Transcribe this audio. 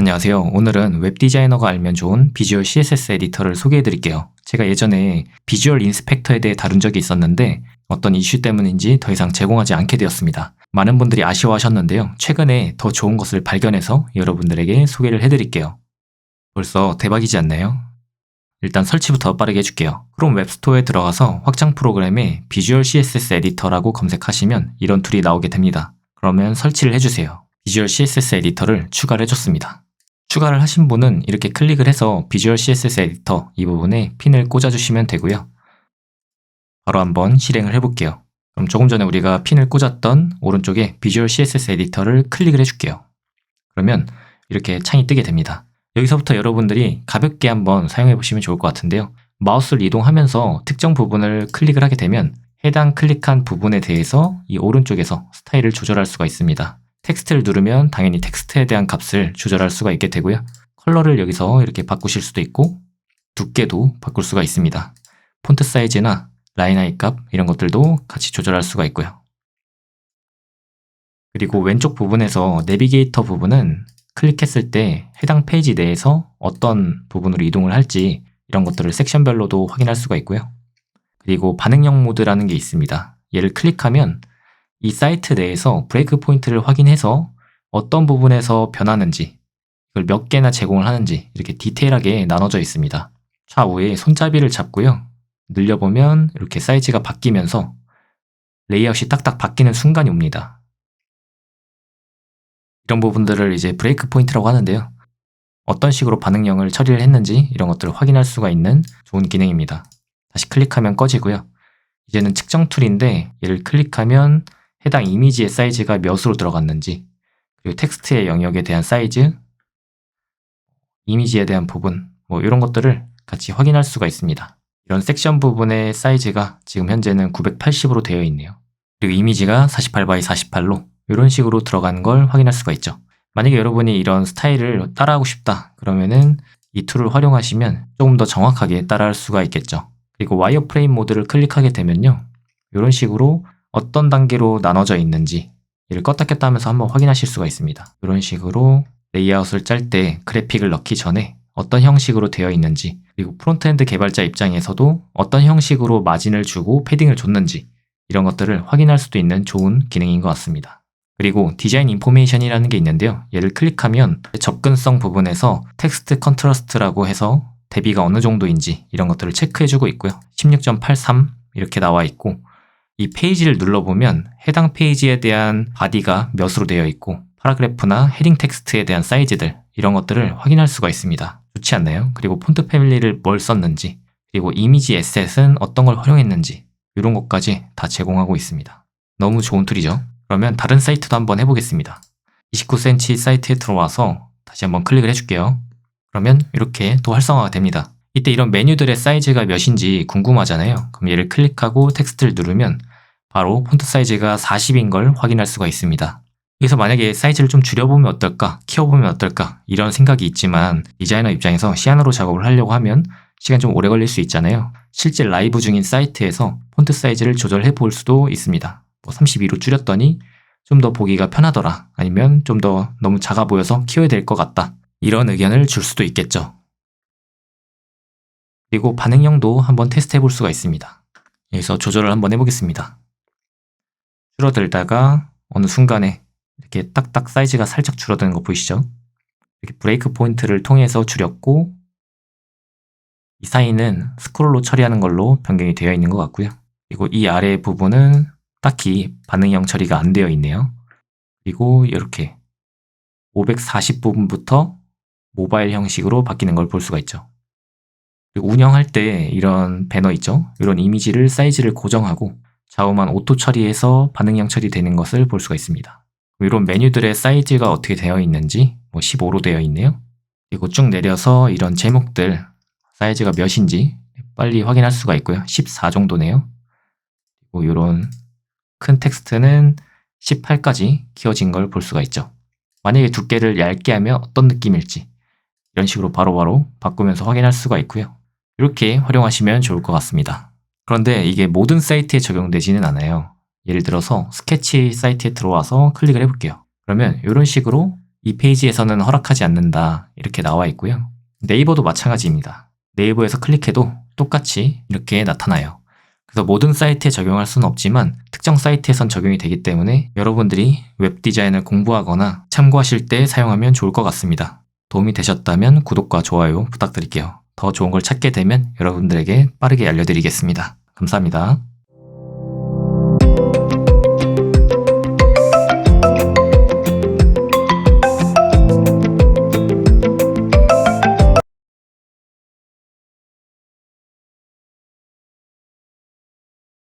안녕하세요. 오늘은 웹 디자이너가 알면 좋은 비주얼 CSS 에디터를 소개해 드릴게요. 제가 예전에 비주얼 인스펙터에 대해 다룬 적이 있었는데 어떤 이슈 때문인지 더 이상 제공하지 않게 되었습니다. 많은 분들이 아쉬워하셨는데요. 최근에 더 좋은 것을 발견해서 여러분들에게 소개를 해드릴게요. 벌써 대박이지 않나요? 일단 설치부터 빠르게 해줄게요. 크롬 웹스토어에 들어가서 확장 프로그램에 비주얼 CSS 에디터라고 검색하시면 이런 툴이 나오게 됩니다. 그러면 설치를 해주세요. 비주얼 CSS 에디터를 추가를 해줬습니다. 추가를 하신 분은 이렇게 클릭을 해서 비주얼 CSS 에디터 이 부분에 핀을 꽂아주시면 되고요. 바로 한번 실행을 해볼게요. 그럼 조금 전에 우리가 핀을 꽂았던 오른쪽에 비주얼 CSS 에디터를 클릭을 해줄게요. 그러면 이렇게 창이 뜨게 됩니다. 여기서부터 여러분들이 가볍게 한번 사용해 보시면 좋을 것 같은데요. 마우스를 이동하면서 특정 부분을 클릭을 하게 되면 해당 클릭한 부분에 대해서 이 오른쪽에서 스타일을 조절할 수가 있습니다. 텍스트를 누르면 당연히 텍스트에 대한 값을 조절할 수가 있게 되고요. 컬러를 여기서 이렇게 바꾸실 수도 있고 두께도 바꿀 수가 있습니다. 폰트 사이즈나 라인 하이 값 이런 것들도 같이 조절할 수가 있고요. 그리고 왼쪽 부분에서 내비게이터 부분은 클릭했을 때 해당 페이지 내에서 어떤 부분으로 이동을 할지 이런 것들을 섹션별로도 확인할 수가 있고요. 그리고 반응형 모드라는 게 있습니다. 얘를 클릭하면 이 사이트 내에서 브레이크 포인트를 확인해서 어떤 부분에서 변하는지 이걸 몇 개나 제공을 하는지 이렇게 디테일하게 나눠져 있습니다. 좌우에 손잡이를 잡고요. 늘려보면 이렇게 사이즈가 바뀌면서 레이아웃이 딱딱 바뀌는 순간이 옵니다. 이런 부분들을 이제 브레이크 포인트라고 하는데요. 어떤 식으로 반응형을 처리를 했는지 이런 것들을 확인할 수가 있는 좋은 기능입니다. 다시 클릭하면 꺼지고요. 이제는 측정 툴인데 얘를 클릭하면 해당 이미지의 사이즈가 몇으로 들어갔는지 그리고 텍스트의 영역에 대한 사이즈, 이미지에 대한 부분 이런 것들을 같이 확인할 수가 있습니다. 이런 섹션 부분의 사이즈가 지금 현재는 980으로 되어 있네요. 그리고 이미지가 48x48로 이런 식으로 들어간 걸 확인할 수가 있죠. 만약에 여러분이 이런 스타일을 따라하고 싶다 그러면은 이 툴을 활용하시면 조금 더 정확하게 따라할 수가 있겠죠. 그리고 와이어프레임 모드를 클릭하게 되면요. 이런 식으로 어떤 단계로 나눠져 있는지 이를 껐다 켰다 하면서 한번 확인하실 수가 있습니다. 이런 식으로 레이아웃을 짤 때 그래픽을 넣기 전에 어떤 형식으로 되어 있는지 그리고 프론트엔드 개발자 입장에서도 어떤 형식으로 마진을 주고 패딩을 줬는지 이런 것들을 확인할 수도 있는 좋은 기능인 것 같습니다. 그리고 디자인 인포메이션이라는 게 있는데요. 얘를 클릭하면 접근성 부분에서 텍스트 컨트라스트라고 해서 대비가 어느 정도인지 이런 것들을 체크해주고 있고요. 16.83 이렇게 나와 있고 이 페이지를 눌러보면 해당 페이지에 대한 바디가 몇으로 되어 있고 파라그래프나 헤딩 텍스트에 대한 사이즈들 이런 것들을 확인할 수가 있습니다. 좋지 않나요? 그리고 폰트 패밀리를 뭘 썼는지 그리고 이미지 에셋은 어떤 걸 활용했는지 이런 것까지 다 제공하고 있습니다. 너무 좋은 툴이죠? 그러면 다른 사이트도 한번 해보겠습니다. 29cm 사이트에 들어와서 다시 한번 클릭을 해줄게요. 그러면 이렇게 또 활성화가 됩니다. 이때 이런 메뉴들의 사이즈가 몇인지 궁금하잖아요. 그럼 얘를 클릭하고 텍스트를 누르면 바로 폰트 사이즈가 40인 걸 확인할 수가 있습니다. 여기서 만약에 사이즈를 좀 줄여보면 어떨까, 키워보면 어떨까 이런 생각이 있지만 디자이너 입장에서 시안으로 작업을 하려고 하면 시간 좀 오래 걸릴 수 있잖아요. 실제 라이브 중인 사이트에서 폰트 사이즈를 조절해 볼 수도 있습니다. 32로 줄였더니 좀 더 보기가 편하더라, 아니면 좀 더 너무 작아 보여서 키워야 될 것 같다, 이런 의견을 줄 수도 있겠죠. 그리고 반응형도 한번 테스트 해볼 수가 있습니다. 여기서 조절을 한번 해보겠습니다. 줄어들다가 어느 순간에 이렇게 딱딱 사이즈가 살짝 줄어드는 거 보이시죠? 이렇게 브레이크 포인트를 통해서 줄였고 이 사이는 스크롤로 처리하는 걸로 변경이 되어 있는 것 같고요. 그리고 이 아래 부분은 딱히 반응형 처리가 안 되어 있네요. 그리고 이렇게 540 부분부터 모바일 형식으로 바뀌는 걸 볼 수가 있죠. 그리고 운영할 때 이런 배너 있죠? 이런 이미지를 사이즈를 고정하고 좌우만 오토 처리해서 반응형 처리되는 것을 볼 수가 있습니다. 이런 메뉴들의 사이즈가 어떻게 되어 있는지 15로 되어 있네요. 그리고 쭉 내려서 이런 제목들 사이즈가 몇인지 빨리 확인할 수가 있고요. 14 정도네요. 그리고 이런 큰 텍스트는 18까지 키워진 걸 볼 수가 있죠. 만약에 두께를 얇게 하면 어떤 느낌일지 이런 식으로 바로바로 바꾸면서 확인할 수가 있고요. 이렇게 활용하시면 좋을 것 같습니다. 그런데 이게 모든 사이트에 적용되지는 않아요. 예를 들어서 스케치 사이트에 들어와서 클릭을 해볼게요. 그러면 이런 식으로 이 페이지에서는 허락하지 않는다 이렇게 나와 있고요. 네이버도 마찬가지입니다. 네이버에서 클릭해도 똑같이 이렇게 나타나요. 그래서 모든 사이트에 적용할 수는 없지만 특정 사이트에선 적용이 되기 때문에 여러분들이 웹 디자인을 공부하거나 참고하실 때 사용하면 좋을 것 같습니다. 도움이 되셨다면 구독과 좋아요 부탁드릴게요. 더 좋은 걸 찾게 되면 여러분들에게 빠르게 알려드리겠습니다. 감사합니다.